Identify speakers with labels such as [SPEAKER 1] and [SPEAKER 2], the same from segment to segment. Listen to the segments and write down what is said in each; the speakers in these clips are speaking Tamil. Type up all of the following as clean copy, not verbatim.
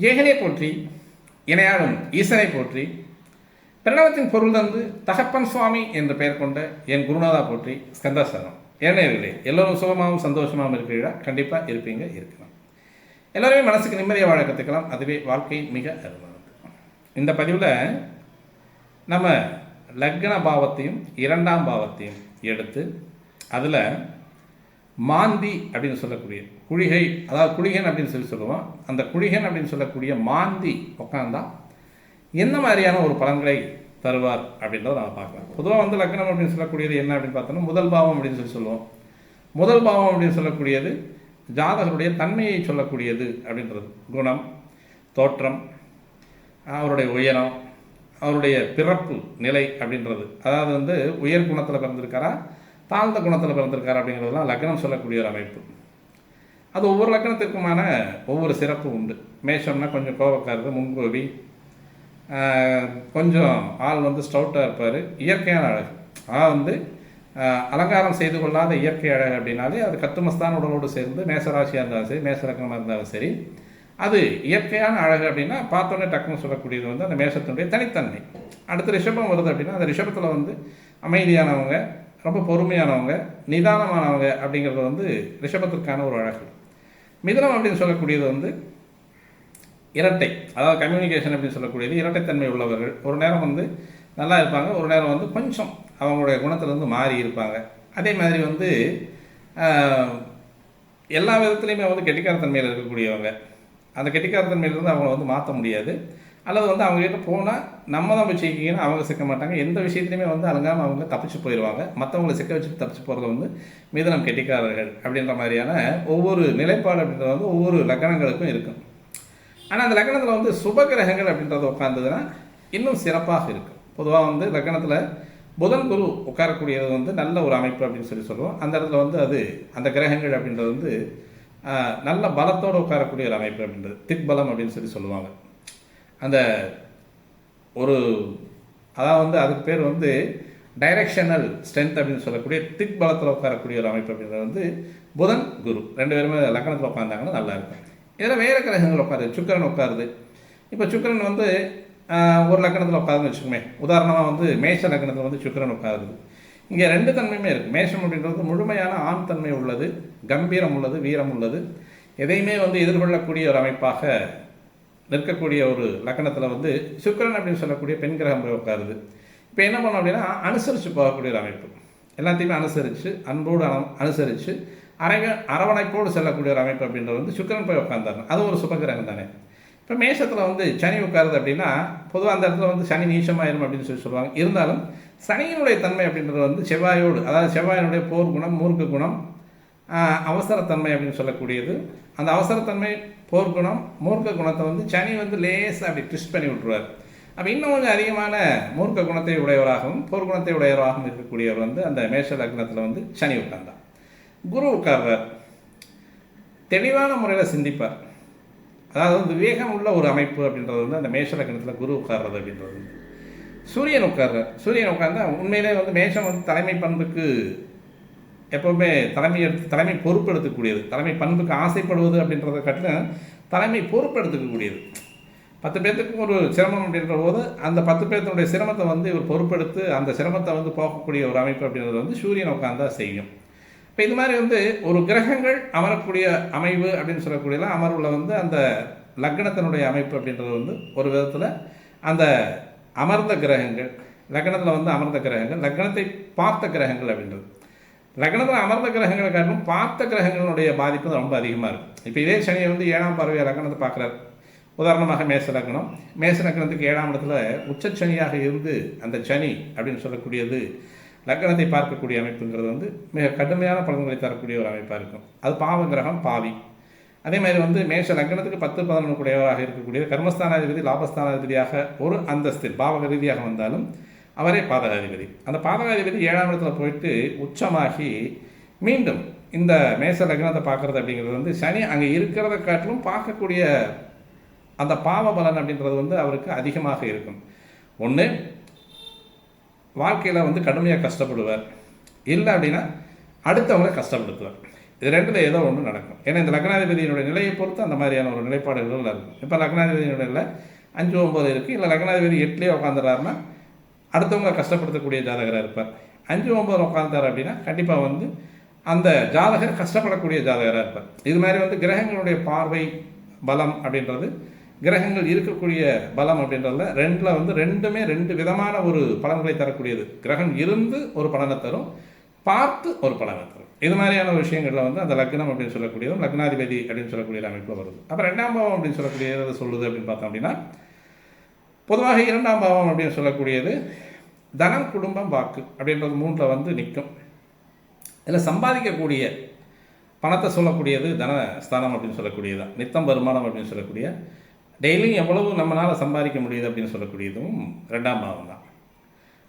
[SPEAKER 1] ஏகனே போற்றி, இணையாடும் ஈசனை போற்றி, பிரணவத்தின் பொருள் தந்து தகப்பன் சுவாமி என்று பெயர் கொண்ட என் குருநாதா போற்றி, ஸ்கந்தாசனம். ஏனையர்களே, எல்லோரும் சுகமாகவும் சந்தோஷமாகவும் இருக்கிறீர்களா? கண்டிப்பாக இருப்பீங்க, இருக்கலாம். எல்லோருமே மனசுக்கு நிம்மதியாக வாழ கற்றுக்கலாம். அதுவே வாழ்க்கையின் மிக அருமானது. இந்த பதிவில் நம்ம லக்ன பாவத்தையும் இரண்டாம் பாவத்தையும் எடுத்து அதில் மாந்தி அப்படின்னு சொல்லக்கூடிய குழிகை, அதாவது குழிகன் அப்படின்னு சொல்லுவோம். அந்த குழிகன் அப்படின்னு சொல்லக்கூடிய மாந்தி உட்காந்தா எந்த மாதிரியான ஒரு பலன்களை தருவார் அப்படின்றத நம்ம பார்க்கலாம். பொதுவாக லக்னம் அப்படின்னு சொல்லக்கூடியது என்ன அப்படின்னு பார்த்தோம்னா முதல் பாவம் அப்படின்னு சொல்லுவோம். முதல் பாவம் அப்படின்னு சொல்லக்கூடியது ஜாதகருடைய தன்மையை சொல்லக்கூடியது அப்படின்றது. குணம், தோற்றம், அவருடைய உயரம், அவருடைய பிறப்பு நிலை அப்படின்றது. அதாவது உயர் குணத்தில் பிறந்திருக்காரா, தாழ்ந்த குணத்தில் பிறந்திருக்காரா அப்படிங்கிறதுலாம் லக்னம் சொல்லக்கூடிய ஒரு அமைப்பு. அது ஒவ்வொரு லக்னத்திற்குமான ஒவ்வொரு சிறப்பு உண்டு. மேஷம்னா கொஞ்சம் கோபக்காரது, முன்கோபி, கொஞ்சம் ஆள் ஸ்டவுட்டாக இருப்பார். இயற்கையான அழகு, அதாவது அலங்காரம் செய்து கொள்ளாத இயற்கை அழகு அப்படின்னாலே அது கத்துமஸ்தான் உடலோடு சேர்ந்து மேசராசியாக இருந்தாலும் சரி, மேச லக்னமாக இருந்தாலும் சரி, அது இயற்கையான அழகு அப்படின்னா பார்த்தோன்னே டக்குன்னு சொல்லக்கூடியது அந்த மேஷத்தினுடைய தனித்தன்மை. அடுத்த ரிஷபம் வருது அப்படின்னா அந்த ரிஷபத்தில் அமைதியானவங்க, ரொம்ப பொறுமையானவங்க, நிதானமானவங்க அப்படிங்கிறது ரிஷபத்திற்கான ஒரு அழகு. மிதுனம் அப்படின்னு சொல்லக்கூடியது இரட்டை, அதாவது கம்யூனிகேஷன் அப்படின்னு சொல்லக்கூடியது இரட்டைத்தன்மை உள்ளவர்கள். ஒரு நேரம் நல்லா இருப்பாங்க, ஒரு நேரம் கொஞ்சம் அவங்களுடைய குணத்திலேருந்து மாறி இருப்பாங்க. அதே மாதிரி எல்லா விதத்துலேயுமே கெட்டிக்காரத்தன்மையில் இருக்கக்கூடியவங்க. அந்த கெட்டிக்காரத்தன்மையிலேருந்து அவங்கள மாற்ற முடியாது. அல்லது அவங்ககிட்ட போனால் நம்ம தான் போய் சிக்கிங்கன்னா அவங்க சிக்க மாட்டாங்க. எந்த விஷயத்துலையுமே அலங்காமல் அவங்க தப்பிச்சு போயிடுவாங்க. மற்றவங்களை சிக்க வச்சுட்டு தப்பிச்சு போகிறது மிதுனம் கெட்டிக்காரர்கள் அப்படின்ற மாதிரியான ஒவ்வொரு நிலைப்பாடு அப்படின்றது ஒவ்வொரு லக்னங்களுக்கும் இருக்கும். ஆனால் அந்த லக்னத்தில் சுபகிரகங்கள் அப்படின்றது உட்கார்ந்ததுன்னா இன்னும் சிறப்பாக இருக்கும். பொதுவாக லக்னத்தில் புதன் குரு உட்காரக்கூடியது நல்ல ஒரு அமைப்பு அப்படின்னு சொல்லுவோம். அந்த இடத்துல அது அந்த கிரகங்கள் அப்படின்றது நல்ல பலத்தோடு உட்காரக்கூடிய ஒரு அமைப்பு அப்படின்றது திக்பலம் அப்படின்னு சொல்லுவாங்க. அந்த ஒரு அதாவது அதுக்கு பேர் டைரெக்ஷனல் ஸ்ட்ரென்த் அப்படின்னு சொல்லக்கூடிய திக் பலத்தில் உட்காரக்கூடிய ஒரு அமைப்பு அப்படின்றது புதன் குரு ரெண்டு பேருமே லக்னத்தில் உட்காந்தாங்கன்னா நல்லா இருக்கும். இதில் வேறு கிரகங்கள் உட்காருது, சுக்கிரன் உட்காருது. இப்போ சுக்கிரன் ஒரு லக்னத்தில் உட்காருன்னு வச்சுக்கோமே. உதாரணமாக மேஷ லக்னத்தில் சுக்கிரன் உட்காருது. இங்கே ரெண்டு தன்மையுமே இருக்குது. மேஷம் அப்படின்றது முழுமையான ஆண் தன்மை உள்ளது, கம்பீரம் உள்ளது, வீரம் உள்ளது, எதையுமே எதிர்கொள்ளக்கூடிய ஒரு அமைப்பாக நிற்கக்கூடிய ஒரு லக்னத்தில் சுக்கிரன் அப்படின்னு சொல்லக்கூடிய பெண் கிரகம் போய் உட்காருது. இப்போ என்ன பண்ணோம் அப்படின்னா அனுசரித்து போகக்கூடிய ஒரு அமைப்பு. எல்லாத்தையுமே அனுசரித்து, அன்போடு அனுசரித்து, அரவணைப்போடு செல்லக்கூடிய ஒரு அமைப்பு அப்படின்றது சுக்கிரன் போய் உட்காந்தாரு. அது ஒரு சுபகிரகம் தானே. இப்போ மேஷத்தில் சனி உட்காருது அப்படின்னா பொதுவாக அந்த இடத்துல சனி நீச்சமாயிரும் அப்படின்னு சொல்லுவாங்க. இருந்தாலும் சனியினுடைய தன்மை அப்படின்றது செவ்வாயோடு, அதாவது செவ்வாயினுடைய போர் குணம், மூர்க்க குணம், அவசரத்தன்மை அப்படின்னு சொல்லக்கூடியது. அந்த அவசரத்தன்மை, போர் குணம், மூர்க்க குணத்தை சனி லேசாக அப்படி ட்விஸ்ட் பண்ணி விட்டுருவார். அப்போ இன்னும் கொஞ்சம் அதிகமான மூர்க்க குணத்தை உடையவராகவும் போர் குணத்தை உடையவராகவும் இருக்கக்கூடியவர் அந்த மேஷ லக்னத்தில் சனி உட்கார்ந்தார். குரு உட்கார்றார், தெளிவான முறையில் சிந்திப்பார். அதாவது விவேகம் உள்ள ஒரு அமைப்பு அப்படின்றது அந்த மேஷ லக்னத்தில் குரு உட்கார்றது அப்படின்றது. சூரியன் உட்கார்றார். சூரியன் உட்கார்ந்தா உண்மையிலே மேஷம் தலைமை பண்புக்கு எப்போவுமே தலைமை பொறுப்பெடுத்துக்கூடியது. தலைமை பண்புக்கு ஆசைப்படுவது அப்படின்றத காட்டிலும் தலைமை பொறுப்பெடுத்துக்கக்கூடியது. 10 பேர்த்துக்கும் ஒரு சிரமம் அப்படின்ற போது அந்த 10 பேர்த்தினுடைய சிரமத்தை இவர் பொறுப்பெடுத்து அந்த சிரமத்தை போகக்கூடிய ஒரு அமைப்பு அப்படின்றது சூரியன் உட்கார்ந்தா செய்யும். இப்போ இது மாதிரி ஒரு கிரகங்கள் அமரக்கூடிய அமைவு அப்படின்னு சொல்லக்கூடியலாம் அமர்வுல அந்த லக்னத்தினுடைய அமைப்பு அப்படின்றது ஒரு விதத்தில் அந்த அமர்ந்த கிரகங்கள், லக்னத்தில் அமர்ந்த கிரகங்கள், லக்னத்தை பார்த்த கிரகங்கள் அப்படின்றது. லக்னத்தில் அமர்ந்த கிரகங்களை காட்டிலும் பார்த்த கிரகங்களுடைய பாதிப்பு ரொம்ப அதிகமாக இருக்கும். இப்போ இதே சனியை 7ஆம் பார்வையாக லக்னத்தை பார்க்குறாரு. உதாரணமாக மேச லக்னம், மேச லக்னத்துக்கு 7ஆம் இடத்துல உச்சச்சனியாக இருந்து அந்த சனி அப்படின்னு சொல்லக்கூடியது லக்னத்தை பார்க்கக்கூடிய அமைப்புங்கிறது மிக கடுமையான பலன்களை தரக்கூடிய ஒரு அமைப்பாக இருக்கும். அது பாவ கிரகம், பாவி. அதே மாதிரி மேஷ லக்னத்துக்கு 10, 11 கூடியவராக இருக்கக்கூடிய கர்மஸ்தானாதிபதி, லாபஸ்தானாதிபதியாக ஒரு அந்தஸ்தில் பாவக ரீதியாக வந்தாலும் அவரே பாதகாதிபதி. அந்த பாதகாதிபதி 7ஆம் இடத்துல போயிட்டு உச்சமாகி மீண்டும் இந்த மேச லக்னத்தை பார்க்குறது அப்படிங்கிறது சனி அங்கே இருக்கிறத காட்டிலும் பார்க்கக்கூடிய அந்த பாவ பலன் அப்படின்றது அவருக்கு அதிகமாக இருக்கும். ஒன்று, வாழ்க்கையில் கடுமையாக கஷ்டப்படுவார். இல்லை அப்படின்னா அடுத்தவங்களை கஷ்டப்படுத்துவார். இது ரெண்டில் ஏதோ ஒன்று நடக்கும். ஏன்னா இந்த லக்னாதிபதியினுடைய நிலையை பொறுத்து அந்த மாதிரியான ஒரு நிலைப்பாடுகள் இருக்கும். இப்போ லக்னாதிபதியினுடைய 5-9 இருக்குது, இல்லை லக்னாதிபதி 8லேயே உட்காந்துறாருன்னா அடுத்தவங்க கஷ்டப்படுத்தக்கூடிய ஜாதகராக இருப்பார். 5-9 உட்காந்துட்டார் அப்படின்னா கண்டிப்பாக வந்து அந்த ஜாதகர் கஷ்டப்படக்கூடிய ஜாதகராக இருப்பார். இது மாதிரி வந்து கிரகங்களுடைய பார்வை பலம் அப்படின்றது, கிரகங்கள் இருக்கக்கூடிய பலம் அப்படின்றதுல ரெண்டில் வந்து ரெண்டுமே 2 விதமான ஒரு பலன்களை தரக்கூடியது. கிரகம் இருந்து ஒரு பலனை தரும், பார்த்து ஒரு பலனை தரும். இது மாதிரியான விஷயங்களில் வந்து அந்த லக்னம் அப்படின்னு சொல்லக்கூடியதும் லக்னாதிபதி அப்படின்னு சொல்லக்கூடிய அமைப்பில் வருது. அப்புறம் 2ஆம் பாவம் அப்படின்னு சொல்லக்கூடியது சொல்லுது அப்படின்னு பார்த்தோம் அப்படின்னா, பொதுவாக 2ஆம் பாவம் அப்படின்னு சொல்லக்கூடியது தனம், குடும்பம், வாக்கு அப்படின்றது 3ல் வந்து நிற்கும். இதில் சம்பாதிக்கக்கூடிய பணத்தை சொல்லக்கூடியது தனஸ்தானம் அப்படின்னு சொல்லக்கூடியது தான். நித்தம் வருமானம் அப்படின்னு சொல்லக்கூடிய டெய்லியும் எவ்வளவு நம்மளால் சம்பாதிக்க முடியுது அப்படின்னு சொல்லக்கூடியதும் 2ஆம் பாவம் தான்.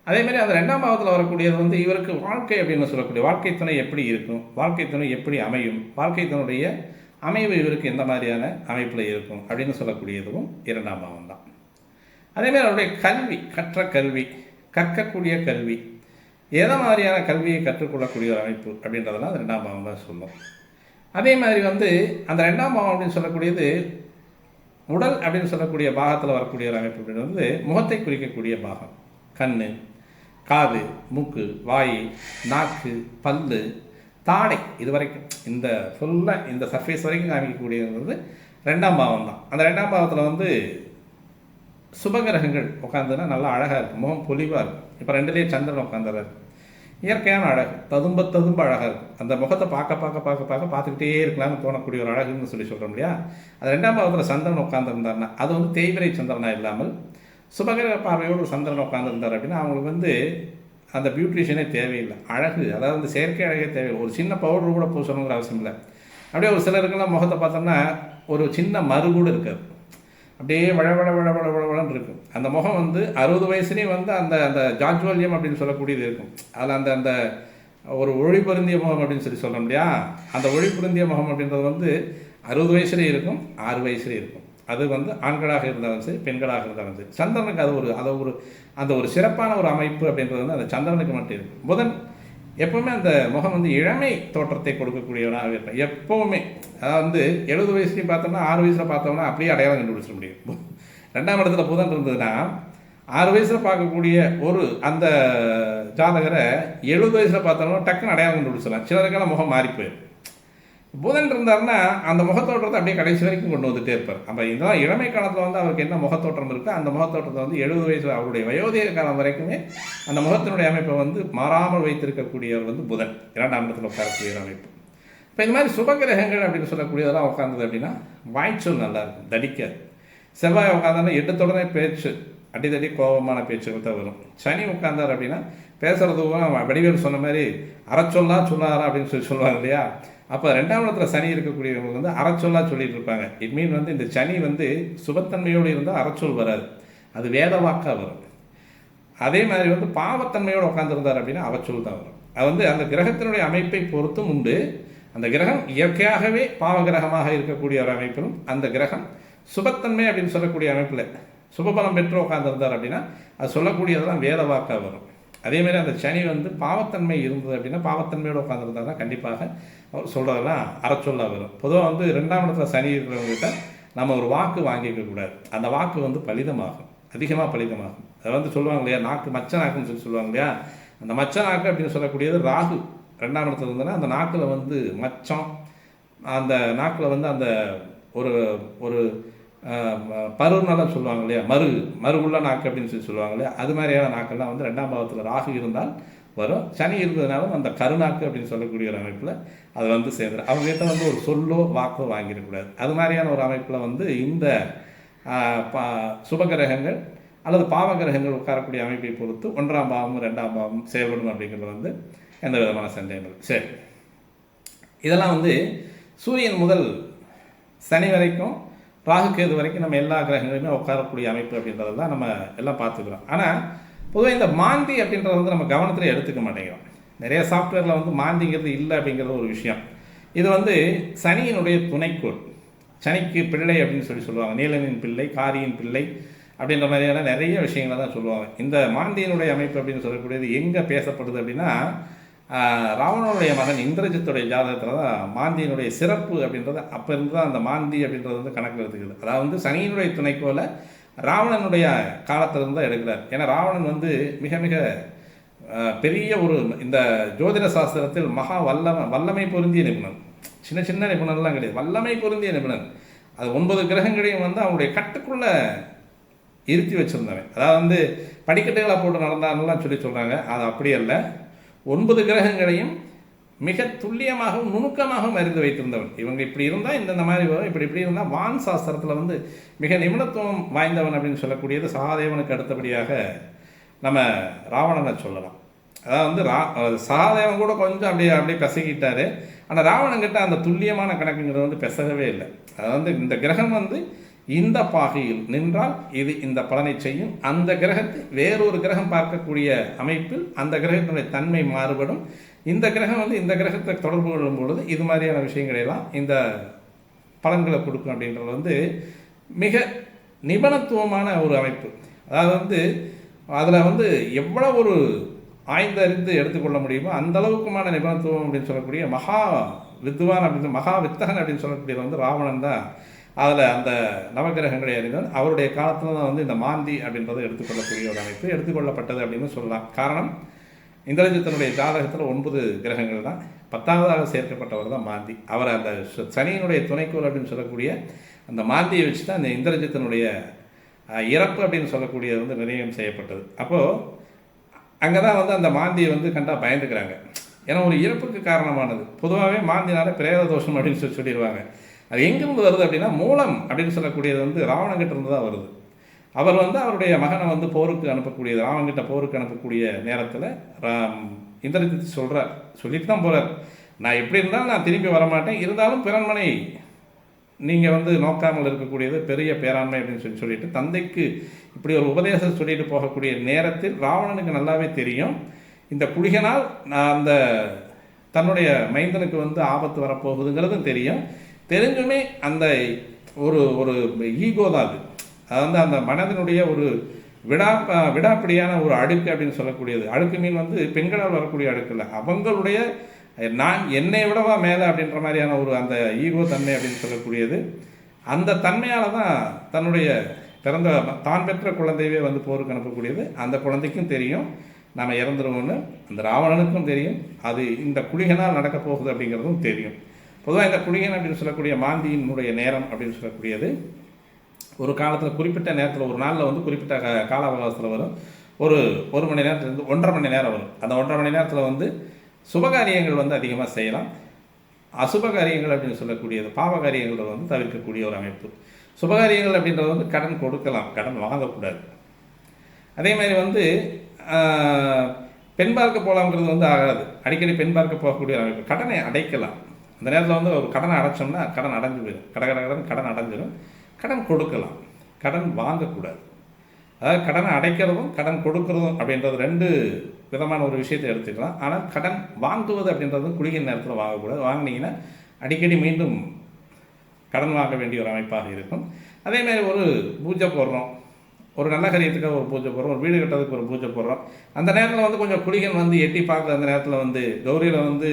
[SPEAKER 1] அதேமாதிரி அந்த 2ஆம் பாவத்தில் வரக்கூடியது வந்து இவருக்கு வாழ்க்கை அப்படின்னு சொல்லக்கூடிய வாழ்க்கை துணை எப்படி இருக்கும், வாழ்க்கை துணை எப்படி அமையும், வாழ்க்கை துணையுடைய அமைவு இவருக்கு எந்த மாதிரியான அமைப்பில் இருக்கும் அப்படின்னு சொல்லக்கூடியதும் 2ஆம் பாவம் தான். அதேமாதிரி அவருடைய கல்வி, கற்ற கல்வி, கற்கக்கூடிய கல்வி, எதை மாதிரியான கல்வியை கற்றுக்கொள்ளக்கூடிய ஒரு அமைப்பு அப்படின்றதெல்லாம் அந்த 2ஆம் பாவம் தான் சொல்லும். அதே மாதிரி வந்து அந்த 2ஆம் பாவம் அப்படின்னு சொல்லக்கூடியது உடல் அப்படின்னு சொல்லக்கூடிய பாகத்தில் வரக்கூடிய ஒரு அமைப்பு அப்படின்றது வந்து முகத்தை குறிக்கக்கூடிய பாகம். கண், காது, மூக்கு, வாய், நாக்கு, பல்லு, தாடை, இது வரைக்கும் இந்த ஃபுல்லாக இந்த சர்ஃபேஸ் வரைக்கும் காமிக்கக்கூடியது வந்து 2ஆம் பாவம் தான். அந்த 2ஆம் பாவத்தில் வந்து சுபகிரகங்கள் உட்காந்துன்னா நல்லா அழகாக இருக்கும், முகம் பொலிவாக இருக்கும். இப்போ 2லேயே சந்திரன் உட்காந்துறாரு, இயற்கையான அழகு, ததும்ப அழகாக இருக்கும். அந்த முகத்தை பார்த்துக்கிட்டே இருக்கலாம்னு தோணக்கூடிய ஒரு அழகுன்னு சொல்கிறோம் இல்லையா. அது 2ஆம் பாவத்தில் சந்திரன் உட்காந்துருந்தாருன்னா அது வந்து தேய்பிரை சந்திரனாக இல்லாமல் சுபகிரக பார்வையோடு ஒரு சந்திரன் உட்காந்துருந்தார் அப்படின்னா அவங்களுக்கு வந்து அந்த பியூட்டிஷியனே தேவையில்லை. அழகு, அதாவது வந்து செயற்கை அழகே தேவையில்லை. ஒரு சின்ன பவுடர் கூட பூசணுங்கிற அவசியம் இல்லை. அப்படியே ஒரு சிலருக்கெல்லாம் முகத்தை பார்த்தோம்னா ஒரு சின்ன மறு கூட இருக்காது, அப்படியே வளன்னு இருக்கும். அந்த முகம் வந்து 60 வயசுலேயும் வந்து அந்த அந்த ஜாஜ்வல்யம் அப்படின்னு சொல்லக்கூடியது இருக்கும். அதில் அந்த அந்த ஒரு ஒளி பொருந்திய முகம் அப்படின்னு சொல்கிறோம் இல்லையா. அந்த ஒளி பொருந்திய முகம் அப்படின்றது வந்து 60 வயசுலேயும் இருக்கும், 6 வயசுலேயும் இருக்கும். அது வந்து ஆண்களாக இருந்தாலும் சரி, பெண்களாக இருந்தாலும் சரி. சந்திரனுக்கு அந்த ஒரு சிறப்பான ஒரு அமைப்பு அப்படின்றது வந்து அந்த சந்திரனுக்கு மட்டும் இருக்குது. புதன் எப்போவுமே அந்த முகம் வந்து இளமை தோற்றத்தை கொடுக்கக்கூடியவனாக இருப்பேன் எப்போவுமே. அதாவது வந்து 70 வயசுலையும் பார்த்தோம்னா 6 வயசில் பார்த்தோம்னா அப்படியே அடையாளம் கண்டுபிடிச்சிட முடியும். 2ஆம் இடத்துல புதன் இருந்ததுன்னா 6 வயசில் பார்க்கக்கூடிய ஒரு அந்த ஜாதகரை 70 வயசில் பார்த்தோம்னா டக்குன்னு அடையாளம் கண்டுபிடிச்சிடலாம். சிலருக்கெல்லாம் முகம் மாறி போயிடும். புதன் இருந்தாருன்னா அந்த முகத்தோற்றத்தை அப்படியே கடைசி வரைக்கும் கொண்டு வந்துகிட்டே இருப்பார். அப்போ இதெல்லாம் இளமை காலத்தில் வந்து அவருக்கு என்ன முகத்தோற்றம் இருக்கோ அந்த முகத்தோற்றத்தை வந்து 70 வயசு அவருடைய வயோதிக காலம் வரைக்குமே அந்த முகத்தினுடைய அமைப்பை வந்து மாறாமல் வைத்திருக்கக்கூடியவர் வந்து புதன் 2ஆம் இடத்துல உட்காரக்கூடிய அமைப்பு. இப்போ இந்த மாதிரி சுபகிரகங்கள் அப்படின்னு சொல்லக்கூடியதெல்லாம் உட்கார்ந்தது அப்படின்னா வாய்ச்சொல் நல்லாயிருக்கும், தடிக்காது. செவ்வாய் உட்காந்தாருன்னா எடுத்தோடனே பேச்சு அடித்தடி கோபமான பேச்சுகள் தான் வரும். சனி உட்கார்ந்தார் அப்படின்னா பேசுறது வடிவேல் சொன்ன மாதிரி அறச்சொல்லா சொல்லாரா அப்படின்னு சொல்லுவாங்க இல்லையா. அப்போ 2ஆம் இடத்துல சனி இருக்கக்கூடியவங்க வந்து அறச்சொல்லா சொல்லிட்டு இருப்பாங்க. இட் மீன் வந்து இந்த சனி வந்து சுபத்தன்மையோடு இருந்தால் அறச்சொல் வராது, அது வேத வாக்காக வரும். அதே மாதிரி வந்து பாவத்தன்மையோடு உட்காந்துருந்தார் அப்படின்னா அவச்சொல் தான் வரும். அது வந்து அந்த கிரகத்தினுடைய அமைப்பை பொறுத்தும் உண்டு. அந்த கிரகம் இயற்கையாகவே பாவகிரகமாக இருக்கக்கூடிய ஒரு அமைப்பிலும் அந்த கிரகம் சுபத்தன்மை அப்படின்னு சொல்லக்கூடிய அமைப்பில் சுபபலம் பெற்று உட்காந்துருந்தார் அப்படின்னா அது சொல்லக்கூடியதெல்லாம் வேத வாக்காக வரும். அதேமாதிரி அந்த சனி வந்து பாவத்தன்மை இருந்தது அப்படின்னா பாவத்தன்மையோடு உட்காந்துருந்தாருன்னா கண்டிப்பாக அவர் சொல்கிறதெல்லாம் அறச்சொல்லாக வரும். பொதுவாக வந்து 2ஆம் இடத்துல சனி இருக்கிறவங்ககிட்ட நம்ம ஒரு வாக்கு வாங்கிக்க கூடாது. அந்த வாக்கு வந்து பலிதமாகும், அதிகமாக பலிதமாகும். அதை வந்து சொல்லுவாங்க இல்லையா, நாக்கு மச்ச நாக்குன்னு சொல்லுவாங்க இல்லையா. அந்த மச்ச நாக்கு அப்படின்னு சொல்லக்கூடியது ராகு 2ஆம் இடத்துல இருந்ததுன்னா அந்த நாக்கில் வந்து மச்சம், அந்த நாக்கில் வந்து அந்த ஒரு ஒரு பருவநலம் சொல்லுவாங்க இல்லையா, மறுகுள்ள நாக்கு அப்படின்னு சொல்லுவாங்க இல்லையா. அது மாதிரியான நாக்கெல்லாம் வந்து 2ஆம் பாவத்தில் ராகு இருந்தால் வரும். சனி இருந்ததுனாலும் அந்த கருநாக்கு அப்படின்னு சொல்லக்கூடிய ஒரு அமைப்பில் அது வந்து சேர்ந்துடும். அவங்ககிட்ட வந்து ஒரு சொல்லோ வாக்கோ வாங்கிடக்கூடாது. அது மாதிரியான ஒரு அமைப்பில் வந்து இந்த சுபகிரகங்கள் அல்லது பாவகிரகங்கள் உட்காரக்கூடிய அமைப்பை பொறுத்து 1ஆம் பாவம் 2ஆம் பாவம் செயல்படும் அப்படிங்கிறது வந்து எந்த விதமான சந்தேகங்கள். சரி, இதெல்லாம் வந்து சூரியன் முதல் சனி வரைக்கும் ராகு கேது வரைக்கும் நம்ம எல்லா கிரகங்களுமே உட்காரக்கூடிய அமைப்பு அப்படின்றதெல்லாம் நம்ம எல்லாம் பார்த்துக்கிறோம். ஆனால் பொதுவாக இந்த மாந்தி அப்படின்றத வந்து நம்ம கவனத்தில் எடுத்துக்க மாட்டேங்கிறோம். நிறைய சாஃப்ட்வேரில் வந்து மாந்திங்கிறது இல்லை அப்படிங்கிறது ஒரு விஷயம். இது வந்து சனியினுடைய துணைக்கோள். சனிக்கு பிள்ளை அப்படின்னு சொல்லுவாங்க, நீலனின் பிள்ளை, காரியின் பிள்ளை அப்படின்ற மாதிரியான நிறைய விஷயங்களை தான் சொல்லுவாங்க. இந்த மாந்தியினுடைய அமைப்பு அப்படின்னு சொல்லக்கூடியது எங்கே பேசப்படுது அப்படின்னா ராவணனுடைய மகன் இந்திரஜித்துடைய ஜாதகத்தில் தான் மாந்தியினுடைய சிறப்பு அப்படின்றது அப்போ இருந்து தான் அந்த மாந்தி அப்படின்றது வந்து கணக்கில் எடுத்துக்குது. அதாவது வந்து சனியினுடைய துணைக்கோல ராவணனுடைய காலத்திலிருந்து தான் எடுக்கிறார். ஏன்னா ராவணன் வந்து மிக மிக பெரிய ஒரு இந்த ஜோதிட சாஸ்திரத்தில் மகா வல்லமை பொருந்திய நிபுணன். சின்ன சின்ன நிபுணர்லாம் கிடையாது, வல்லமை பொருந்திய நிபுணன். அது 9 கிரகங்களையும் வந்து அவனுடைய கட்டுக்குள்ளே இருத்தி வச்சுருந்தவன். அதாவது வந்து படிக்கட்டுகளை போட்டு நடந்தான்லாம் சொல்கிறாங்க. அது அப்படி அல்ல, 9 கிரகங்களையும் மிக துல்லியமாகவும் நுணுக்கமாகவும் அறிந்து வைத்திருந்தவன். இவங்க இப்படி இருந்தால் இந்த மாதிரி வரும், இப்படி இருந்தால் வான் சாஸ்திரத்தில் வந்து மிக நிபுணத்துவம் வாய்ந்தவன் அப்படின்னு சொல்லக்கூடியது சகாதேவனுக்கு அடுத்தபடியாக நம்ம ராவணனை சொல்லலாம். அதாவது வந்து சகாதேவன் கூட கொஞ்சம் அப்படியே பிசகிட்டார். ஆனால் ராவணங்கிட்ட அந்த துல்லியமான கணக்குங்கிறது வந்து பிசகவே இல்லை. அதாவது வந்து இந்த கிரகம் வந்து இந்த பாகையில் நின்றால் இது இந்த பலனை செய்யும், அந்த கிரகத்தை வேறொரு கிரகம் பார்க்கக்கூடிய அமைப்பில் அந்த கிரகத்தினுடைய தன்மை மாறுபடும், இந்த கிரகம் வந்து இந்த கிரகத்தை தொடர்பு கொள்ளும் பொழுது இது மாதிரியான விஷயங்களெல்லாம் இந்த பலன்களை கொடுக்கும் அப்படின்றது வந்து மிக நிபுணத்துவமான ஒரு அமைப்பு. அதாவது வந்து அதில் வந்து எவ்வளோ ஒரு ஆய்ந்தறிந்து எடுத்துக்கொள்ள முடியுமோ அந்த அளவுக்குமான நிபுணத்துவம் அப்படின்னு சொல்லக்கூடிய மகா வித்வான் அப்படின்னு மகா வித்தகன் அப்படின்னு சொல்லக்கூடியது வந்து ராவணன் தான். அதில் அந்த நவகிரகங்களை அறிந்தவன். அவருடைய காலத்தில் தான் வந்து இந்த மாந்தி அப்படின்றத எடுத்துக்கொள்ளக்கூடிய ஒரு அமைப்பு எடுத்துக்கொள்ளப்பட்டது அப்படின்னு சொல்லலாம். காரணம், இந்திரஜித்தனுடைய ஜாதகத்தில் 9 கிரகங்கள் தான், 10ஆவதாக சேர்க்கப்பட்டவர் தான் மாந்தி. அவர் அந்த சனியினுடைய துணைக்கோள் அப்படின்னு சொல்லக்கூடிய அந்த மாந்தியை வச்சு தான் அந்த இந்திரஜித்தனுடைய இறப்பு அப்படின்னு சொல்லக்கூடியது வந்து நிர்ணயம் செய்யப்பட்டது. அப்போது அங்கே தான் வந்து அந்த மாந்தியை வந்து கண்டா பயந்துக்கிறாங்க. ஏன்னா ஒரு இறப்புக்கு காரணமானது. பொதுவாகவே மாந்தினால பிரேத தோஷம் அப்படின்னு சொல்லிடுவாங்க. அது எங்கேருந்து வருது அப்படின்னா மூலம் அப்படின்னு சொல்லக்கூடியது வந்து ராவணங்கிட்ட இருந்து தான் வருது. அவர் வந்து அவருடைய மகனை வந்து போருக்கு அனுப்பக்கூடியது, ராவணங்கிட்ட போருக்கு அனுப்பக்கூடிய நேரத்தில் இந்திரஜித் சொல்லிட்டு தான் போகிறார், நான் எப்படி இருந்தாலும் நான் திரும்பி வரமாட்டேன், இருந்தாலும் பிறன்மனை நீங்கள் வந்து நோக்காமல் இருக்கக்கூடியது பெரிய பேராண்மை அப்படின்னு சொல்லிட்டு தந்தைக்கு இப்படி ஒரு உபதேசம் சொல்லிட்டு போகக்கூடிய நேரத்தில் ராவணனுக்கு நல்லாவே தெரியும் இந்த குளிகனால் அந்த தன்னுடைய மைந்தனுக்கு வந்து ஆபத்து வரப்போகுதுங்கிறதும் தெரியும். தெரிஞ்சுமே அந்த ஒரு ஒரு ஈகோ தான் அது. அது வந்து அந்த மனதினுடைய ஒரு விடாப்பிடியான ஒரு அடுக்கு அப்படின்னு சொல்லக்கூடியது. அடுக்கு மீன் வந்து பெண்களால் வரக்கூடிய அடுக்கு இல்லை, அவங்களுடைய நான் என்னை விடவா மேலே அப்படின்ற மாதிரியான ஒரு அந்த ஈகோ தன்மை அப்படின்னு சொல்லக்கூடியது. அந்த தன்மையால் தான் தன்னுடைய தான் பெற்ற குழந்தையவே வந்து போருக்கு அனுப்பக்கூடியது. அந்த குழந்தைக்கும் தெரியும் நம்ம இறந்துருவோம்னு, அந்த ராவணனுக்கும் தெரியும் அது இந்த குளிகனால் நடக்க போகுது அப்படிங்கிறதும் தெரியும். பொதுவாக இந்த குளிகன் அப்படின்னு சொல்லக்கூடிய மாந்தியினுடைய நேரம் அப்படின்னு சொல்லக்கூடியது ஒரு காலத்தில் குறிப்பிட்ட நேரத்தில் ஒரு நாளில் வந்து குறிப்பிட்ட கால அவகாசத்தில் வரும். ஒரு மணி நேரத்துலேருந்து 1.5 மணி நேரம் வரும். அந்த 1.5 மணி நேரத்தில் வந்து சுபகாரியங்கள் வந்து அதிகமாக செய்யலாம், அசுபகாரியங்கள் அப்படின்னு சொல்லக்கூடியது பாவகாரியங்களை வந்து தவிர்க்கக்கூடிய ஒரு அமைப்பு. சுபகாரியங்கள் அப்படின்றது வந்து கடன் கொடுக்கலாம், கடன் வாங்கக்கூடாது. அதே மாதிரி வந்து பெண் பார்க்க போகலாம்ங்கிறது வந்து ஆகாது, அடிக்கடி பெண் பார்க்க போகக்கூடிய ஒரு அமைப்பு. கடனை அடைக்கலாம், அந்த நேரத்தில் வந்து ஒரு கடனை அடைச்சோம்னா கடன் அடைஞ்சு போயிடும், கடன் அடைஞ்சிடும். கடன் கொடுக்கலாம், கடன் வாங்கக்கூடாது. அதாவது கடனை அடைக்கிறதும் கடன் கொடுக்கறதும் அப்படின்றது 2 விதமான ஒரு விஷயத்தை எடுத்துக்கலாம். ஆனால் கடன் வாங்குவது அப்படின்றது குளிகை நேரத்தில் வாங்கக்கூடாது. வாங்கினீங்கன்னா அடிக்கடி மீண்டும் கடன் வாங்க வேண்டிய ஒரு அமைப்பாக இருக்கும். அதேமாதிரி ஒரு பூஜை போடுறோம், ஒரு நல்ல காரியத்துக்காக ஒரு பூஜை போடுறோம், ஒரு வீடு கட்டுறதுக்கு ஒரு பூஜை போடுறோம். அந்த நேரத்தில் வந்து கொஞ்சம் குளிகன் வந்து எட்டி பார்க்குற அந்த நேரத்தில் வந்து கௌரியில் வந்து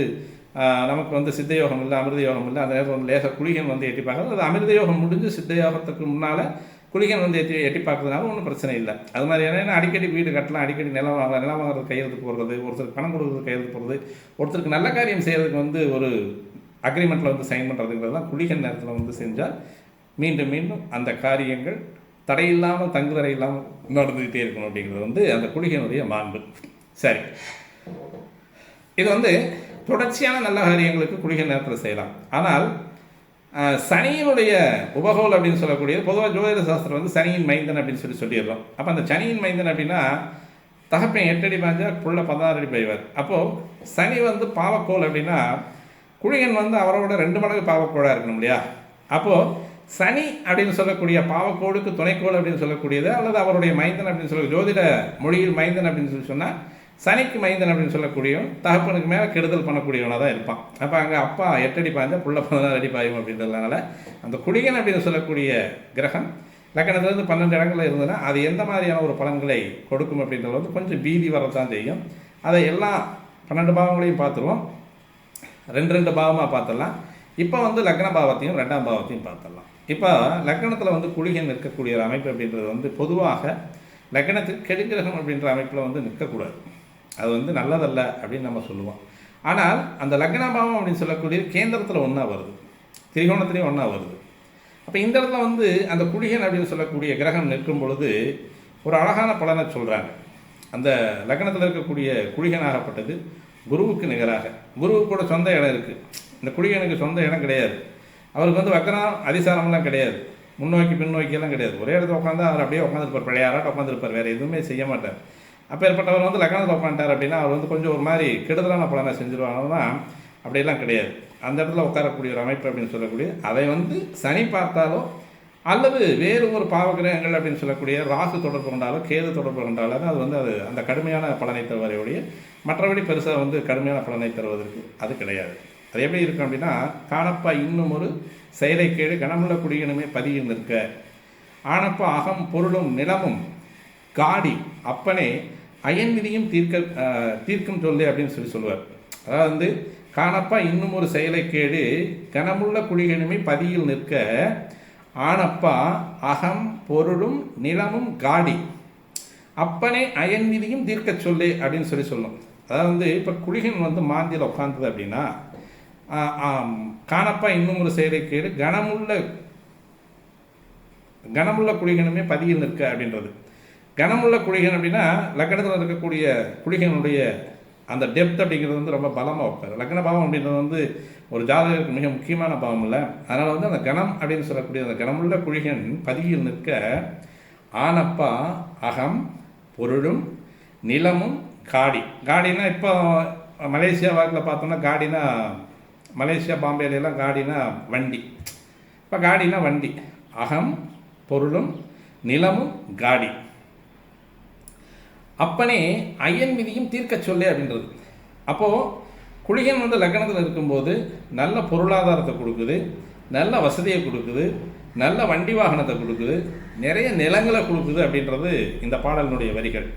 [SPEAKER 1] நமக்கு வந்து சித்த யோகம் இல்லை, அமிர்த யோகம் இல்லை. அந்த நேரத்தில் வந்து லேசாக குளிகன் வந்து எட்டி பார்க்குறது, அது அமிர்த யோகம் முடிஞ்சு சித்த யோகத்துக்கு முன்னால் குளிகன் வந்து எட்டி பார்க்கறதுனால ஒன்றும் பிரச்சனை இல்லை. அது மாதிரி ஏன்னா அடிக்கடி வீடு கட்டலாம், அடிக்கடி நிலம் வாங்குறது, கையெழுத்து போடுறது, ஒருத்தருக்கு பணம் கொடுக்குறது கையெழுத்து போடுறது, ஒருத்தருக்கு நல்ல காரியம் செய்கிறதுக்கு வந்து ஒரு அக்ரிமெண்ட்டில் வந்து சைன் பண்ணுறதுங்கிறதுலாம் குளிகன் நேரத்தில் வந்து செஞ்சால் மீண்டும் மீண்டும் அந்த காரியங்கள் தடையில்லாமல் தங்குதடை இல்லாமல் நடந்துக்கிட்டே இருக்கணும் அப்படிங்கிறது வந்து அந்த குளிகனுடைய மாண்பு. சரி, இது வந்து தொடர்ச்சியான நல்ல காரியங்களுக்கு குளிகை நேரத்தில் செய்யலாம். ஆனால் சனியினுடைய உபகோல் அப்படின்னு சொல்லக்கூடியது பொதுவாக ஜோதிட சாஸ்திரம் வந்து சனியின் மைந்தன் அப்படின்னு சொல்லிடுறோம். அப்போ அந்த சனியின் மைந்தன் அப்படின்னா தகப்பன் 8 அடி பாய்ஞ்சா புள்ள 16 அடி பாய்வார். அப்போது சனி வந்து பாவக்கோள் அப்படின்னா குளிகன் வந்து அவரோட 2 மடங்கு பாவக்கோளாக இருக்கணும் இல்லையா? அப்போது சனி அப்படின்னு சொல்லக்கூடிய பாவக்கோளுக்கு துணைக்கோள் அப்படின்னு சொல்லக்கூடியது அல்லது அவருடைய மைந்தன் அப்படின்னு சொல்ல ஜோதிட மொழியில் மைந்தன் அப்படின்னு சொன்னால் சனிக்கு மைந்தன் அப்படின்னு சொல்லக்கூடியவன் தகப்பனுக்கு மேலே கெடுதல் பண்ணக்கூடியவனாக தான் இருப்பான். அப்போ அங்கே அப்பா 8 அடி பாய்ஞ்சா புள்ள 16 அடி பாயும் அப்படின்றதுனால அந்த குளிகன் அப்படின்னு சொல்லக்கூடிய கிரகம் லக்கணத்துலேருந்து 12 இடங்களில் இருந்ததுன்னா அது எந்த மாதிரியான ஒரு பலன்களை கொடுக்கும் அப்படின்றது வந்து கொஞ்சம் பீதி வரத்தான் செய்யும். அதை எல்லாம் 12 பாவங்களையும் பார்த்துருவோம். 2 பாவமாக பார்த்துடலாம். இப்போ வந்து லக்ன பாவத்தையும் 2ஆம் பாவத்தையும் பார்த்துடலாம். இப்போ லக்னத்தில் வந்து குளிகன் நிற்கக்கூடிய ஒரு அமைப்பு அப்படின்றது வந்து பொதுவாக லக்னத்துக்கு கெடுகிரகம் அப்படின்ற அமைப்பில் வந்து நிற்கக்கூடாது. அது வந்து நல்லதல்ல அப்படின்னு நம்ம சொல்லுவோம். ஆனால் அந்த லக்ன பாவம் அப்படின்னு சொல்லக்கூடிய கேந்திரத்தில் ஒன்றா வருது, திரிகோணத்துலேயும் ஒன்றா வருது. அப்போ இந்த இடத்துல வந்து அந்த குளிகன் அப்படின்னு சொல்லக்கூடிய கிரகம் நிற்கும் பொழுது ஒரு அழகான பலனை சொல்கிறாங்க. அந்த லக்னத்தில் இருக்கக்கூடிய குளிகனாகப்பட்டது குருவுக்கு நிகராக, குருவுக்கு கூட சொந்த இடம் இருக்குது. இந்த குளிகனுக்கு சொந்த இடம் கிடையாது. அவருக்கு வந்து வக்கரம் அதிசாரம்லாம் கிடையாது, முன்னோக்கி பின்னோக்கியெல்லாம் கிடையாது. ஒரே இடத்துல உட்காந்து அவர் அப்படியே உட்காந்துருப்பார், பழையாராட்ட உட்காந்துருப்பார், வேறு எதுவுமே செய்ய மாட்டார். அப்போ ஏற்பட்டவர் வந்து லக்னத்தில் உட்காந்துட்டார் அப்படின்னா அவர் வந்து கொஞ்சம் ஒரு மாதிரி கெடுதலான பலனை செஞ்சுருவாங்கன்னா அப்படியெல்லாம் கிடையாது. அந்த இடத்துல உட்காரக்கூடிய ஒரு அமைப்பு அப்படின்னு சொல்லக்கூடிய அதை வந்து சனி பார்த்தாலோ அல்லது வேறு ஒரு பாவகிரகங்கள் அப்படின்னு சொல்லக்கூடிய ராகு தொடர்பு கொண்டாலோ கேது தொடர்பு கொண்டாலோ அது வந்து அது அந்த கடுமையான பலனை தருவதையோடைய மற்றபடி பெருசாக வந்து கடுமையான பலனை தருவதற்கு அது கிடையாது. அது எப்படி இருக்கும் அப்படின்னா, காணப்பா இன்னும் ஒரு செயலை கேடு கனமுள்ள குடியினுமே பதியில் நிற்க, ஆனப்பா அகம் பொருளும் நிலமும் காடி அப்பனே அயன் விதியும் தீர்க்கும் சொல்லு அப்படின்னு சொல்லுவார். அதாவது வந்து காணப்பா இன்னும் ஒரு செயலை கேடு கனமுள்ள குடியினுமே பதியில் நிற்க, ஆனப்பா அகம் பொருளும் நிலமும் காடி அப்பனே அயன் விதியும் தீர்க்க சொல்லு அப்படின்னு சொல்லும். அதாவது வந்து இப்போ குளிகன் வந்து மாந்தியில் உட்காந்தது அப்படின்னா காணப்பா இன்னும் ஒரு செயலை கேடு கனமுள்ள குளிகனுமே பதியில் நிற்க அப்படின்றது. கனமுள்ள குளிகன் அப்படின்னா லக்னத்தில் இருக்கக்கூடிய குளிகனுடைய அந்த டெப்த் அப்படிங்கிறது வந்து ரொம்ப பலமாக வைப்பார். லக்ன பாவம் அப்படின்றது வந்து ஒரு ஜாதகருக்கு மிக முக்கியமான பாவம் இல்லை. அதனால் வந்து அந்த கணம் அப்படின்னு சொல்லக்கூடிய அந்த கனமுள்ள குளிகன் பதியில் நிற்க, ஆனப்பா அகம் பொருளும் நிலமும் காடினா இப்போ மலேசியா வாக்கில் பார்த்தோம்னா காடினா மலேசியா பாம்பேலாம் காடினா வண்டி. இப்போ காடினா வண்டி, அகம் பொருளும் நிலமும் காடி அப்பனே அயன் விதியும் தீர்க்க சொல்லு அப்படின்றது. அப்போது குளிகன் வந்து லக்னத்தில் இருக்கும்போது நல்ல பொருளாதாரத்தை கொடுக்குது, நல்ல வசதியை கொடுக்குது, நல்ல வண்டி வாகனத்தை கொடுக்குது, நிறைய நிலங்களை கொடுக்குது அப்படின்றது இந்த பாடலினுடைய வரிகள்.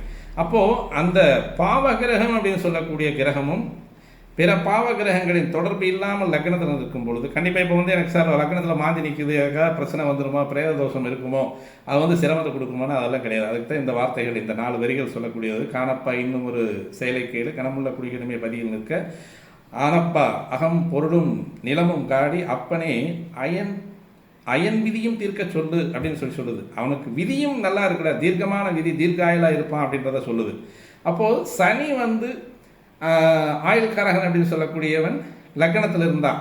[SPEAKER 1] அப்போது அந்த பாவகிரகம் அப்படின்னு சொல்லக்கூடிய கிரகமும் பிற பாவ கிரகங்களின் தொடர்பு இல்லாமல் லக்னத்தில் இருக்கும் பொழுது கண்டிப்பாக இப்போ வந்து எனக்கு சார் லக்னத்தில் மாந்தி நிற்குது, ஏதாவது பிரச்சனை வந்துடுமா, பிரேத தோஷம் இருக்குமோ, அது வந்து சிரமத்தை கொடுக்குமோனா அதெல்லாம் கிடையாது. அதுக்கு தான் இந்த வார்த்தைகள், இந்த 4 வரிகள் சொல்லக்கூடியது. காணப்பா இன்னும் ஒரு செயலை கேடு கனமுள்ள குடியினுமே பதியில் நிற்க, ஆனப்பா அகம் பொருளும் நிலமும் காடி அப்பனே அயன் விதியும் தீர்க்க சொல்லு அப்படின்னு சொல்லுது. அவனுக்கு விதியும் நல்லா இருக்குடா, தீர்க்கமான விதி, தீர்க்காயலாக இருப்பான் அப்படின்றத சொல்லுது. அப்போது சனி வந்து ஆயுள்காரகன் அப்படின்னு சொல்லக்கூடியவன் லக்னத்தில் இருந்தான்,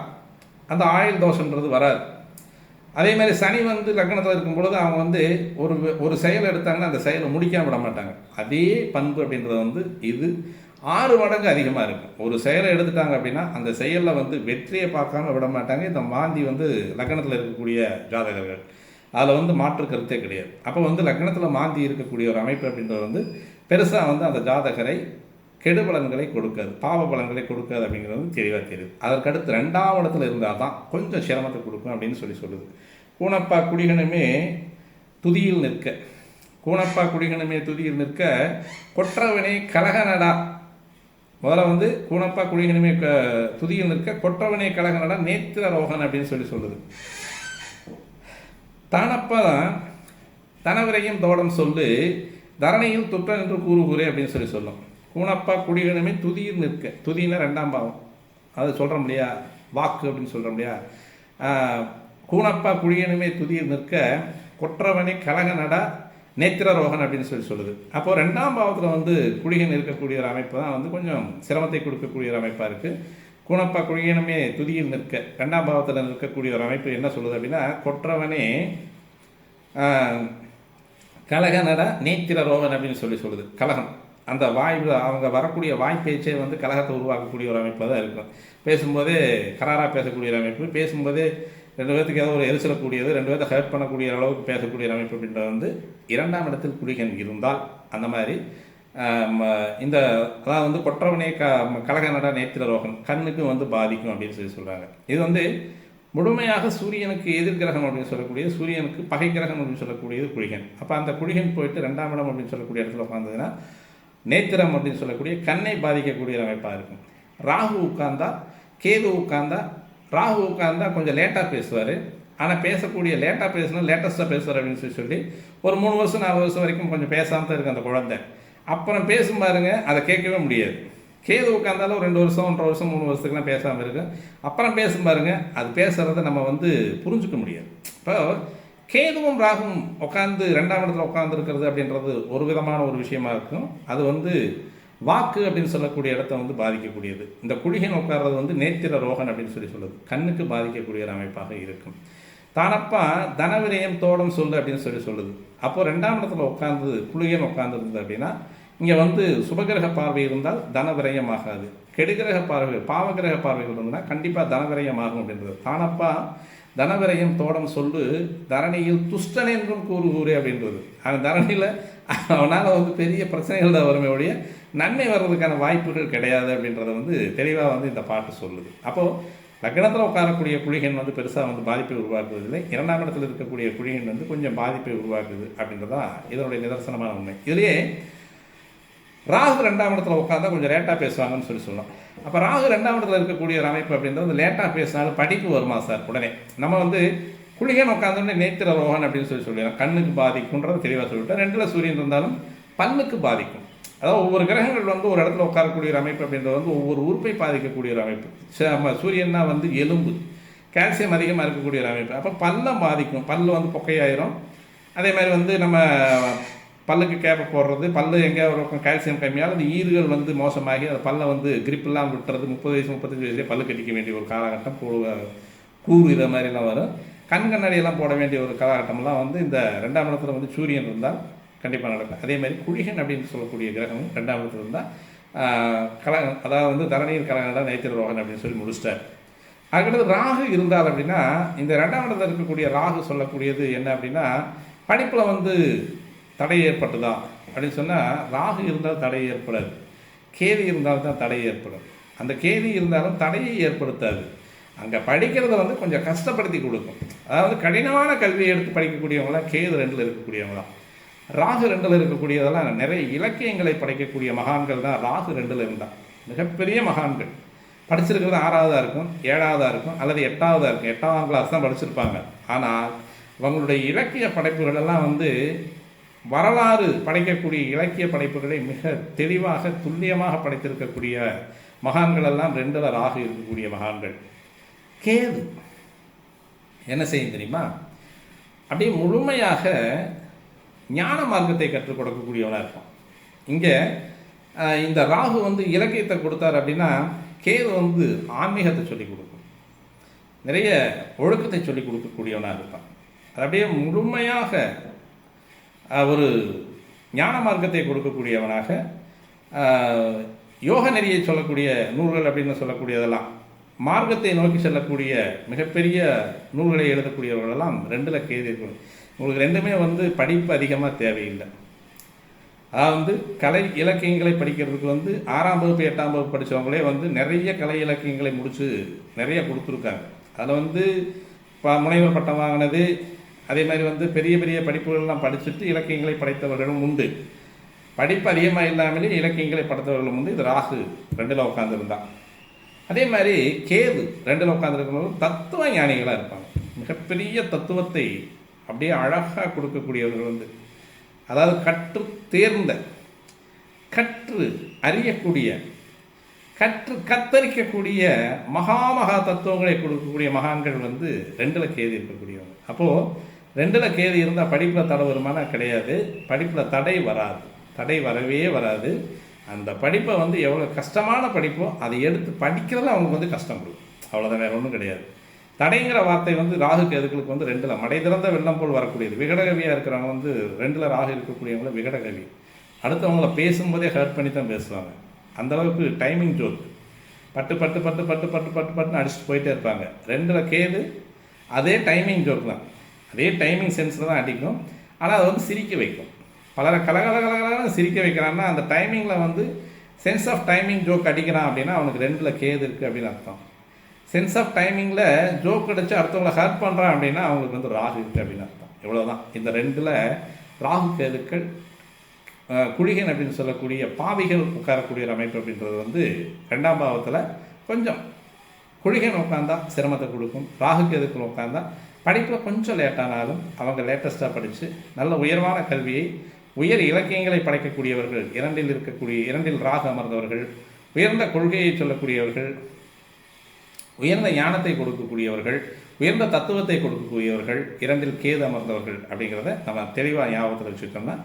[SPEAKER 1] அந்த ஆயுள் தோஷன்றது வராது. அதே மாதிரி சனி வந்து லக்னத்தில் இருக்கும் பொழுது அவங்க வந்து ஒரு செயல் எடுத்தாங்கன்னா அந்த செயலை முடிக்காம விட மாட்டாங்க. அதே பண்பு அப்படின்றது வந்து இது 6 மடங்கு அதிகமாக இருக்கும். ஒரு செயலை எடுத்துட்டாங்க அப்படின்னா அந்த செயலில் வந்து வெற்றியை பார்க்காம விட மாட்டாங்க. இந்த மாந்தி வந்து லக்னத்தில் இருக்கக்கூடிய ஜாதகர்கள் அதில் வந்து மாற்று கருத்தே கிடையாது. அப்போ வந்து லக்னத்தில் மாந்தி இருக்கக்கூடிய ஒரு அமைப்பு அப்படின்றது வந்து பெருசாக வந்து அந்த ஜாதகரை கெடு பலன்களை கொடுக்காது, பாவ பலன்களை கொடுக்காது அப்படிங்கிறது வந்து தெளிவாக தெரியுது. அதற்கடுத்து 2ஆம் இடத்துல இருந்தால் தான் கொஞ்சம் சிரமத்தை கொடுக்கும் அப்படின்னு சொல்லுது. கூணப்பா குடிகனுமே துதியில் நிற்க, கூணப்பா குடிகனுமே துதியில் நிற்க கொற்றவனே கலகனடா. முதல்ல வந்து கூணப்பா குடிகனுமே துதியில் நிற்க கொற்றவனே கலகனடா நேத்திர ரோகன் அப்படின்னு சொல்லுது. தானப்பா தனவிரையும் தோடம் சொல்லு தரணையில் துற்றன் என்று கூறுகிறே அப்படின்னு சொல்லும். கூணப்பா குடிகனுமே துதியில் நிற்க, துதினா 2ஆம் பாவம், அது சொல்கிறோம் இல்லையா, வாக்கு அப்படின்னு சொல்கிறோம் இல்லையா. கூணப்பா குடிகனுமே துதியில் நிற்க கொற்றவனே கலகனடா நேத்திர ரோகன் அப்படின்னு சொல்லுது. அப்போது 2ஆம் பாவத்தில் வந்து குடிகன் இருக்கக்கூடிய ஒரு அமைப்பு தான் வந்து கொஞ்சம் சிரமத்தை கொடுக்கக்கூடிய ஒரு அமைப்பாக இருக்குது. கூணப்பா குடிகனுமே துதியில் நிற்க 2ஆம் பாவத்தில் நிற்கக்கூடிய ஒரு அமைப்பு என்ன சொல்லுது அப்படின்னா, கொற்றவனே கலகனடா நேத்திர ரோகன் அப்படின்னு சொல்லுது. கலகம் அந்த அவங்க வரக்கூடிய வாய்ப்பேச்சே வந்து கலகத்தை உருவாக்கக்கூடிய ஒரு அமைப்பாக தான் இருக்கும். பேசும்போதே கராராக பேசக்கூடிய ஒரு அமைப்பு, பேசும்போதே 2 பேர்த்துக்கு ஏதோ ஒரு எரிசலக்கூடியது, 2 பேர்த்தை ஹர்ட் பண்ணக்கூடிய அளவுக்கு பேசக்கூடிய அமைப்பு அப்படின்றது வந்து 2ஆம் இடத்தில் குடிகன் இருந்தால் அந்த மாதிரி இந்த அதாவது வந்து கொற்றவனே கலகனடா நேத்திர ரோகன் கண்ணுக்கு வந்து பாதிக்கும் அப்படின்னு சொல்கிறாங்க. இது வந்து முழுமையாக சூரியனுக்கு எதிர்கிரகம் அப்படின்னு சொல்லக்கூடிய, சூரியனுக்கு பகை கிரகம் அப்படின்னு சொல்லக்கூடியது குளிகன். அப்போ அந்த குளிகன் போயிட்டு 2ஆம் இடம் அப்படின்னு சொல்லக்கூடிய இடத்துல உட்காந்ததுன்னா நேத்திரம் அப்படின்னு சொல்லக்கூடிய கண்ணை பாதிக்கக்கூடிய அமைப்பாக இருக்கும். ராகு உட்கார்ந்தா கேது உட்கார்ந்தா, ராகு உட்கார்ந்தா கொஞ்சம் லேட்டாக பேசுவார். ஆனால் பேசக்கூடிய லேட்டாக பேசணும், லேட்டஸ்ட்டாக பேசுவார் அப்படின்னு சொல்லி ஒரு 3 வருஷம் 4 வருஷம் வரைக்கும் கொஞ்சம் பேசாமல் தான் இருக்குது அந்த குழந்தை. அப்புறம் பேசும் பாருங்க, அதை கேட்கவே முடியாது. கேது உட்காந்தாலும் 2 வருஷம் 1.5 வருஷம் 3 வருஷத்துக்குலாம் பேசாமல் இருக்கு. அப்புறம் பேசும் பாருங்க, அது பேசுகிறத நம்ம வந்து புரிஞ்சுக்க முடியாது. இப்போ கேதுவும் ராகும் உட்காந்து 2ஆம் இடத்துல உட்காந்துருக்கிறது அப்படின்றது ஒரு விதமான ஒரு விஷயமா இருக்கும். அது வந்து வாக்கு அப்படின்னு சொல்லக்கூடிய இடத்த வந்து பாதிக்கக்கூடியது. இந்த குளிகன் உட்கார்றது வந்து நேத்திர ரோகன் அப்படின்னு சொல்லுது, கண்ணுக்கு பாதிக்கக்கூடிய ஒரு அமைப்பாக இருக்கும். தானப்பா தனவிரயம் தோடம் சொல்லு அப்படின்னு சொல்லுது. அப்போ 2ஆம் இடத்துல உட்காந்து குளிகன் உட்காந்துருந்தது அப்படின்னா இங்கே வந்து சுபகிரக பார்வை இருந்தால் தனவிரயம் ஆகாது. கெடுகிரக பார்வை பாவகிரக பார்வைகள் இருந்ததுன்னா கண்டிப்பாக தனவிரயம் ஆகும் அப்படின்றது. தானப்பா தனவிரயம் தோடம் சொல்லு தரணியில் துஷ்டன் என்றும் கூறு அப்படின்றது. அவன் தரணியில் அவனால் வந்து பெரிய பிரச்சனைகள் தான் வருமே ஒழிய நன்மை வர்றதுக்கான வாய்ப்புகள் கிடையாது அப்படின்றத வந்து தெளிவாக வந்து இந்த பாட்டு சொல்லுது. அப்போது லக்னத்தில் உட்காரக்கூடிய குளிகன் வந்து பெருசாக வந்து பாதிப்பை உருவாக்குவதில்லை. 2ஆம் இடத்தில் இருக்கக்கூடிய குளிகன் வந்து கொஞ்சம் பாதிப்பை உருவாக்குது அப்படின்றதான் இதனுடைய நிதர்சனமான உண்மை. இதுலேயே ராகு 2ஆம் இடத்துல உட்காந்தா கொஞ்சம் லேட்டாக பேசுவாங்கன்னு சொல்லலாம். அப்போ ராகு 2ஆம் இடத்துல இருக்கக்கூடிய ஒரு அமைப்பு அப்படின்றது லேட்டாக பேசினாலும் படிப்பு வருமா சார்? உடனே நம்ம வந்து குளிகன் உட்காந்தோடனே நேத்திர ரோகன் அப்படின்னு சொல்லிடலாம். கண்ணுக்கு பாதிக்கும்ன்றதை தெளிவாக சொல்லிவிட்டேன். 2ல் சூரியன் இருந்தாலும் பல்லுக்கு பாதிக்கும். அதாவது ஒவ்வொரு கிரகங்கள் வந்து ஒரு இடத்துல உட்காரக்கூடிய ஒரு அமைப்பு அப்படின்றது வந்து ஒவ்வொரு உறுப்பை பாதிக்கக்கூடிய ஒரு அமைப்பு. சூரியன்னா வந்து எலும்பு, கால்சியம் அதிகமாக இருக்கக்கூடிய ஒரு அமைப்பு. அப்போ பல்லை பாதிக்கும். பல்லு வந்து பொக்கையாயிரும். அதே மாதிரி வந்து நம்ம பல்லுக்கு கேப்பை போடுறது, பல்லு எங்கேயாவது இருக்கும் கால்சியம் கம்மியாக அந்த ஈறுகள் வந்து மோசமாகி அது பல்லை வந்து கிரிப்பெல்லாம் விட்டுறது. 30 வயசு 35 வயசுலேயே பல்லு கட்டிக்க வேண்டிய ஒரு காலகட்டம், கூறு இதை மாதிரிலாம் வரும். கண்ணாடியெல்லாம் போட வேண்டிய ஒரு காலகட்டம்லாம் வந்து இந்த 2ஆம் இடத்துல வந்து சூரியன் இருந்தால் கண்டிப்பாக நடக்கும். அதே மாதிரி குளிகன் அப்படின்னு சொல்லக்கூடிய கிரகமும் 2ஆம் இடத்துல இருந்தால் அதாவது வந்து தரணியில் கலகண்டா நேத்திர ரோகன் அப்படின்னு சொல்லி முடிச்சிட்டார். அதுக்கடுத்து ராகு இருந்தால் அப்படின்னா இந்த 2ஆம் இடத்துல இருக்கக்கூடிய ராகு சொல்லக்கூடியது என்ன அப்படின்னா படிப்பில் வந்து தடை ஏற்பட்டுதா அப்படின்னு சொன்னால் ராகு இருந்தால் தடை ஏற்படாது, கேதி இருந்தால் தான் தடை ஏற்படும். அந்த கேதி இருந்தாலும் தடையை ஏற்படுத்தாது. அங்கே படிக்கிறத வந்து கொஞ்சம் கஷ்டப்படுத்தி கொடுக்கும். அதாவது கடினமான கல்வியை எடுத்து படிக்கக்கூடியவங்களாம் கேது 2ல் இருக்கக்கூடியவங்க தான். ராகு 2ல் இருக்கக்கூடியதெல்லாம் நிறைய இலக்கியங்களை படைக்கக்கூடிய மகான்கள் தான் ராகு 2ல் இருந்தால் மிகப்பெரிய மகான்கள். படிச்சிருக்கிறது 6ஆவதாக இருக்கும், 7ஆவதாக இருக்கும், அல்லது 8ஆவதாக இருக்கும். 8ஆம் கிளாஸ் தான் படிச்சிருப்பாங்க. ஆனால் அவங்களுடைய இலக்கிய படைப்புகள் எல்லாம் வந்து வரலாறு படைக்கக்கூடிய இலக்கிய படைப்புகளை மிக தெளிவாக துல்லியமாக படைத்திருக்கக்கூடிய மகான்கள் எல்லாம் 2ல் ராகு இருக்கக்கூடிய மகான்கள். கேது என்ன செய்யும் தெரியுமா? அப்படியே முழுமையாக ஞான மார்க்கத்தை கற்றுக் கொடுக்கக்கூடியவனாக இருப்பான். இங்கே இந்த ராகு வந்து இலக்கியத்தை கொடுத்தார் அப்படின்னா கேது வந்து ஆன்மீகத்தை சொல்லிக் கொடுக்கும், நிறைய ஒழுக்கத்தை சொல்லிக் கொடுக்கக்கூடியவனாக இருப்பான். அது அப்படியே முழுமையாக ஒரு ஞான மார்க்கத்தை கொடுக்கக்கூடியவனாக யோக நெறியை சொல்லக்கூடிய நூல்கள் அப்படின்னு சொல்லக்கூடியதெல்லாம் மார்க்கத்தை நோக்கி செல்லக்கூடிய மிகப்பெரிய நூல்களை எழுதக்கூடியவர்களெல்லாம் 2ல் கேது இருக்கும். உங்களுக்கு 2மே வந்து படிப்பு அதிகமாக தேவையில்லை. அதாவது வந்து கலை இலக்கியங்களை படிக்கிறதுக்கு வந்து 6ஆம் வகுப்பு 8ஆம் வகுப்பு படித்தவங்களே வந்து நிறைய கலை இலக்கியங்களை முடித்து நிறைய கொடுத்துருக்காங்க. அதில் வந்து முனைவர் பட்டம் வாங்கினது, அதே மாதிரி வந்து பெரிய பெரிய படிப்புகள்லாம் படிச்சுட்டு இலக்கியங்களை படைத்தவர்களும் உண்டு. படிப்பு அதிகமாக இல்லாமலே இலக்கியங்களை படைத்தவர்களும் உண்டு. இது ராகு 2ல் உட்காந்துருந்தான். அதே மாதிரி கேது 2ல் உட்காந்துருக்கும்போது தத்துவ ஞானிகளாக இருப்பாங்க. மிகப்பெரிய தத்துவத்தை அப்படியே அழகாக கொடுக்கக்கூடியவர்கள் வந்து, அதாவது கற்று தேர்ந்த, கற்று அறியக்கூடிய, கற்று கத்தரிக்கக்கூடிய மகா தத்துவங்களை கொடுக்கக்கூடிய மகான்கள் வந்து 2ல் கேது இருக்கக்கூடியவங்க. அப்போது 2ல் கேது இருந்தால் படிப்பில் தடை வருமானா? கிடையாது. படிப்பில் தடை வராது, தடை வரவே வராது. அந்த படிப்பை வந்து எவ்வளோ கஷ்டமான படிப்போ அதை எடுத்து படிக்கிறதுல அவங்களுக்கு வந்து கஷ்டம் கொடுக்கும், அவ்வளோதான், வேறு ஒன்றும் கிடையாது. தடைங்கிற வார்த்தை வந்து ராகு கேதுக்களுக்கு வந்து 2ல் மடை திறந்த வெள்ளம் போல் வரக்கூடியது. விகடகவியாக இருக்கிறவங்க வந்து 2ல் ராகு இருக்கக்கூடியவங்கள விகடகவி. அடுத்தவங்கள பேசும்போதே ஹர்ட் பண்ணி தான் பேசுவாங்க. அந்தளவுக்கு டைமிங் ஜோக், பட்டு பட்டு பட்டு பட்டு பட்டு பட்டு பட்டுன்னு அடிச்சுட்டு போயிட்டே இருப்பாங்க. 2ல் கேது அதே டைமிங் ஜோக் தான், அதே டைமிங் சென்ஸில் தான் அடிக்கும். ஆனால் அதை வந்து சிரிக்க வைக்கும். பலரை கலகலகலகலன்னு சிரிக்க வைக்கிறான்னா அந்த டைமிங்கில் வந்து சென்ஸ் ஆஃப் டைமிங் ஜோக் அடிக்கிறான் அப்படின்னா அவனுக்கு 2ல் கேது இருக்குது அப்படின்னு அர்த்தம். சென்ஸ் ஆஃப் டைமிங்கில் ஜோக் அடித்து அடுத்தவங்களை ஹர்ட் பண்ணுறான் அப்படின்னா அவங்களுக்கு வந்து ராகு இருக்குது அப்படின்னு அர்த்தம். இவ்வளோதான். இந்த 2ல் ராகு கேதுக்கள் குழிகன் அப்படின்னு சொல்லக்கூடிய பாவிகள் உட்காரக்கூடிய ஒரு அமைப்பு அப்படின்றது வந்து 2ஆம் பாவத்தில் கொஞ்சம் குழிகன் உட்காந்தா சிரமத்தை கொடுக்கும். ராகுக்கு எதுக்கு உட்காந்தா படிப்பில் கொஞ்சம் லேட்டானாலும் அவங்க லேட்டஸ்ட்டாக படித்து நல்ல உயர்வான கல்வியை, உயர் இலக்கியங்களை படைக்கக்கூடியவர்கள், 2இல் ராகு அமர்ந்தவர்கள், உயர்ந்த கொள்கையை சொல்லக்கூடியவர்கள், உயர்ந்த ஞானத்தை கொடுக்கக்கூடியவர்கள், உயர்ந்த தத்துவத்தை கொடுக்கக்கூடியவர்கள், 2இல் கேது அமர்ந்தவர்கள் அப்படிங்கிறத நம்ம தெளிவாக ஞாபகத்தில் வச்சுக்கிட்டோம்னா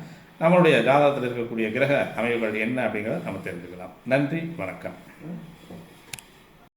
[SPEAKER 1] நம்மளுடைய ஜாதகத்தில் இருக்கக்கூடிய கிரக அமைவுகள் என்ன அப்படிங்கிறத நம்ம தெரிஞ்சுக்கலாம். நன்றி, வணக்கம்.